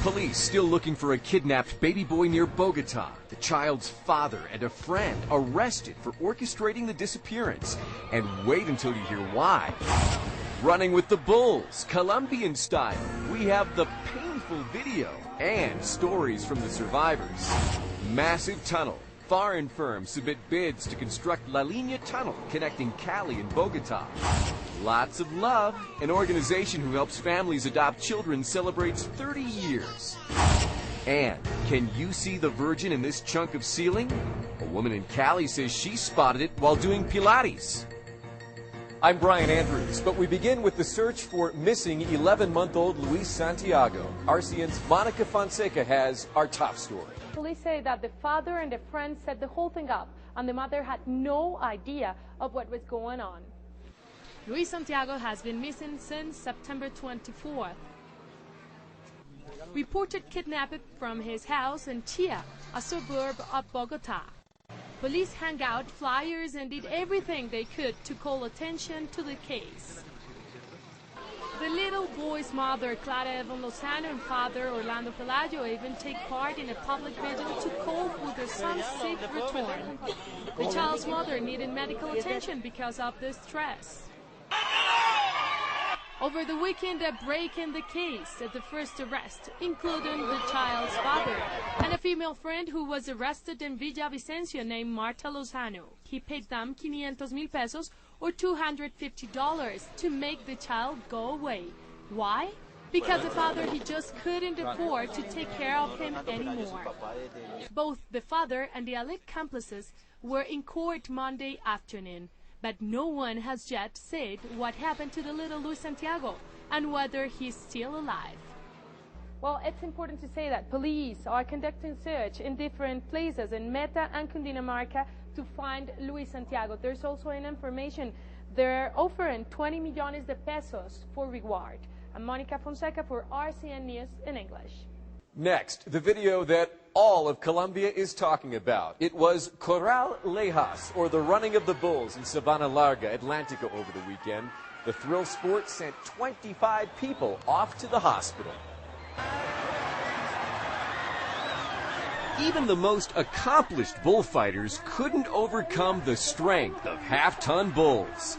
Police still looking for a kidnapped baby boy near Bogota. The child's father and a friend arrested for orchestrating the disappearance. And wait until you hear why. Running with the bulls, Colombian style. We have the painful video and stories from the survivors. Massive tunnel. Foreign firms submit bids to construct La Línea Tunnel connecting Cali and Bogota. Lots of love. An organization who helps families adopt children celebrates 30 years. And can you see the Virgin in this chunk of ceiling? A woman in Cali says she spotted it while doing Pilates. I'm Brian Andrews, but we begin with the search for missing 11-month-old Luis Santiago. RCN's Monica Fonseca has our top story. Police say that the father and the friend set the whole thing up, and the mother had no idea of what was going on. Luis Santiago has been missing since September 24th. Reported kidnapped from his house in Chía, a suburb of Bogota. Police hung out flyers and did everything they could to call attention to the case. The little boy's mother, Clara Evan Lozano, and father, Orlando Pelayo, even take part in a public vigil to call for their son's safe return. The child's mother needed medical attention because of the stress. Over the weekend, a break in the case at the first arrest, including the child's father and a female friend who was arrested in Villavicencio named Marta Lozano. He paid them 500,000 pesos or $250 to make the child go away. Why? Because the father, he just couldn't afford to take care of him anymore. Both the father and the alleged accomplices were in court Monday afternoon. But no one has yet said what happened to the little Luis Santiago and whether he's still alive. Well, it's important to say that police are conducting search in different places in Meta and Cundinamarca to find Luis Santiago. There's also an information they're offering 20 millones de pesos for reward. I'm Monica Fonseca for RCN News in English. Next, the video that all of Colombia is talking about. It was Corral Lejas, or the running of the bulls in Sabana Larga, Atlantica over the weekend. The thrill sport sent 25 people off to the hospital. Even the most accomplished bullfighters couldn't overcome the strength of half-ton bulls.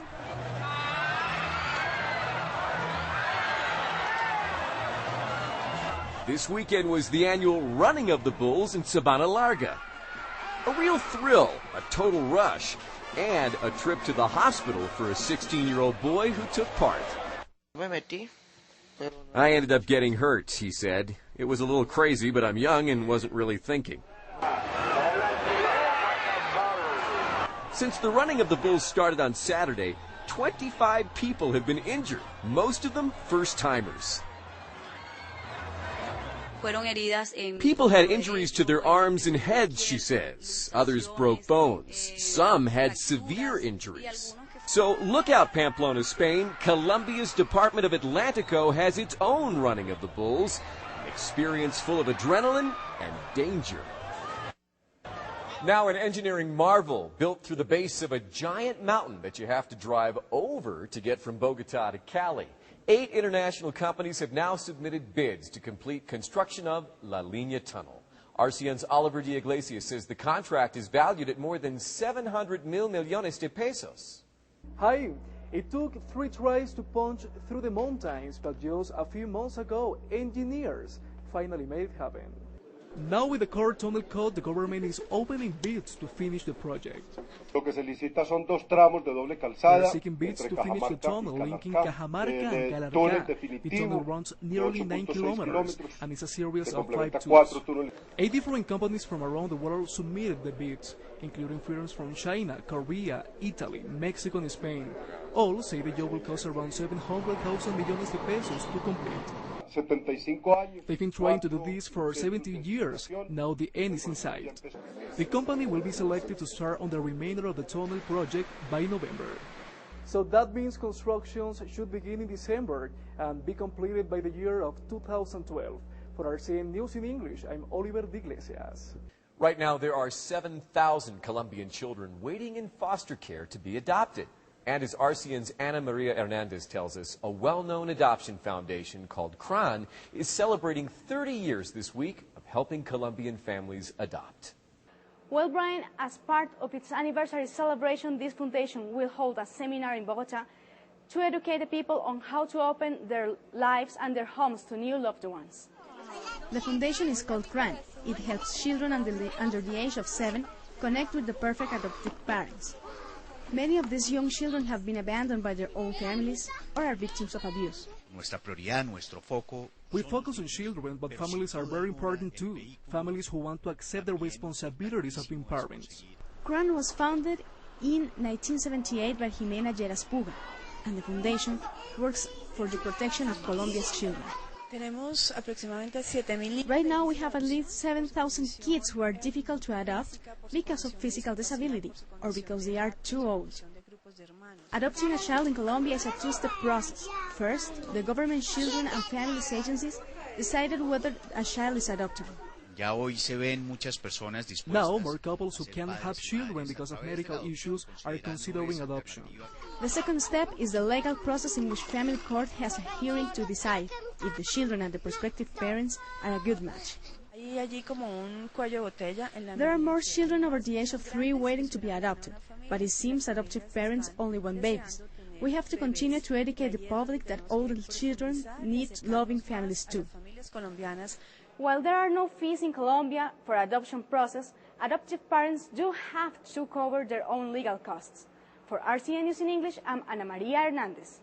This weekend was the annual running of the bulls in Sabana Larga. A real thrill, a total rush, and a trip to the hospital for a 16-year-old boy who took part. I ended up getting hurt, he said. It was a little crazy, but I'm young and wasn't really thinking. Since the running of the bulls started on Saturday, 25 people have been injured, most of them first-timers. People had injuries to their arms and heads, she says. Others broke bones. Some had severe injuries. So look out, Pamplona, Spain. Colombia's Department of Atlantico has its own running of the bulls. Experience full of adrenaline and danger. Now an engineering marvel built through the base of a giant mountain that you have to drive over to get from Bogota to Cali. 8 international companies have now submitted bids to complete construction of La Línea Tunnel. RCN's Oliver de Iglesias says the contract is valued at more than 700 millones de pesos. Hi, it took 3 tries to punch through the mountains, but just a few months ago, engineers finally made it happen. Now with the core tunnel cut, the government is opening bids to finish the project. Lo que se licita son 2 tramos de doble calzada. They're seeking bids to finish the tunnel linking Cajamarca and Galarga. The tunnel runs nearly 9 kilometers and is a series of 5 tubes. 8 different companies from around the world submitted the bids, including firms from China, Korea, Italy, Mexico, and Spain. All say the job will cost around 700,000 millones de pesos to complete. They've been trying to do this for 70 years. Now the end is in sight. The company will be selected to start on the remainder of the tunnel project by November. So that means constructions should begin in December and be completed by the year of 2012. For RCN News in English, I'm Oliver de Iglesias. Right now, there are 7,000 Colombian children waiting in foster care to be adopted. And as RCN's Ana Maria Hernandez tells us, a well-known adoption foundation called CRAN is celebrating 30 years this week of helping Colombian families adopt. Well, Brian, as part of its anniversary celebration, this foundation will hold a seminar in Bogota to educate the people on how to open their lives and their homes to new loved ones. The foundation is called CRAN. It helps children under the age of 7 connect with the perfect adoptive parents. Many of these young children have been abandoned by their own families or are victims of abuse. We focus on children, but families are very important too. Families who want to accept the responsibilities of being parents. CRAN was founded in 1978 by Jimena Lleras Puga, and the foundation works for the protection of Colombia's children. Right now we have at least 7,000 kids who are difficult to adopt because of physical disability or because they are too old. Adopting a child in Colombia is a two-step process. First, the government children and families agencies decided whether a child is adoptable. Now, more couples who can't have children because of medical issues are considering adoption. The second step is the legal process in which family court has a hearing to decide if the children and the prospective parents are a good match. There are more children over the age of 3 waiting to be adopted, but it seems adoptive parents only want babies. We have to continue to educate the public that older children need loving families too. While there are no fees in Colombia for adoption process, adoptive parents do have to cover their own legal costs. For RCN News in English, I'm Ana Maria Hernandez.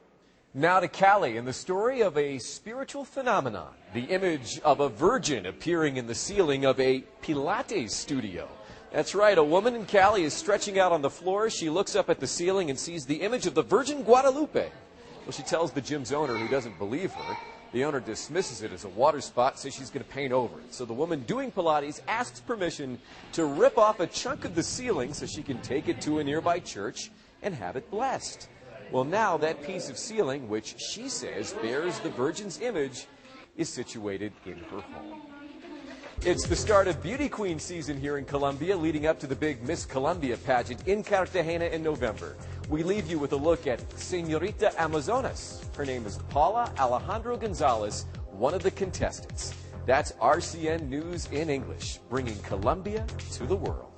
Now to Cali and the story of a spiritual phenomenon, the image of a virgin appearing in the ceiling of a Pilates studio. That's right, a woman in Cali is stretching out on the floor. She looks up at the ceiling and sees the image of the Virgin Guadalupe. Well, she tells the gym's owner, who doesn't believe her. The owner dismisses it as a water spot, says she's going to paint over it. So the woman doing Pilates asks permission to rip off a chunk of the ceiling so she can take it to a nearby church and have it blessed. Well, now that piece of ceiling, which she says bears the Virgin's image, is situated in her home. It's the start of beauty queen season here in Colombia, leading up to the big Miss Colombia pageant in Cartagena in November. We leave you with a look at Señorita Amazonas. Her name is Paula Alejandro Gonzalez, one of the contestants. That's RCN News in English, bringing Colombia to the world.